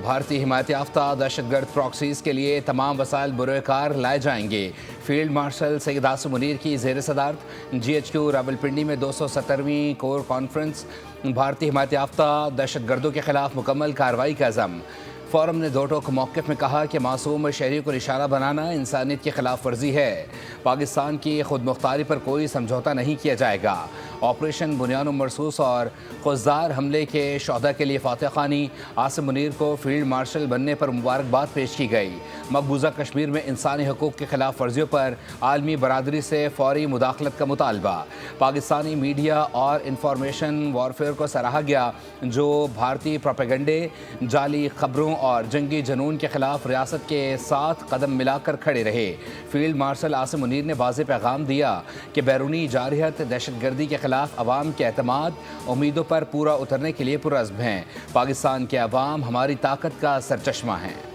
بھارتی حمایت یافتہ دہشت گرد پراکسیز کے لیے تمام وسائل بروئے کار لائے جائیں گے۔ فیلڈ مارشل سید عاصم منیر کی زیر صدارت GHQ راولپنڈی میں 270ویں کور کانفرنس۔ بھارتی حمایت یافتہ دہشت گردوں کے خلاف مکمل کارروائی کا عزم۔ فورم نے دو ٹوک موقف میں کہا کہ معصوم شہریوں کو نشانہ بنانا انسانیت کی خلاف ورزی ہے۔ پاکستان کی خود مختاری پر کوئی سمجھوتہ نہیں کیا جائے گا۔ آپریشن بنیان مرصوص اور خوددار حملے کے شہداء کے لیے فاتح خوانی۔ عاصم منیر کو فیلڈ مارشل بننے پر مبارکباد پیش کی گئی۔ مقبوضہ کشمیر میں انسانی حقوق کی خلاف ورزیوں پر عالمی برادری سے فوری مداخلت کا مطالبہ۔ پاکستانی میڈیا اور انفارمیشن وارفیئر کو سراہا گیا جو بھارتی پروپیگنڈے، جعلی خبروں اور جنگی جنون کے خلاف ریاست کے ساتھ قدم ملا کر کھڑے رہے۔ فیلڈ مارشل عاصم منیر نے واضح پیغام دیا کہ بیرونی جارحیت دہشت گردی کے خلاف عوام کے اعتماد، امیدوں پر پورا اترنے کے لیے پرعزم ہیں۔ پاکستان کے عوام ہماری طاقت کا سرچشمہ ہیں۔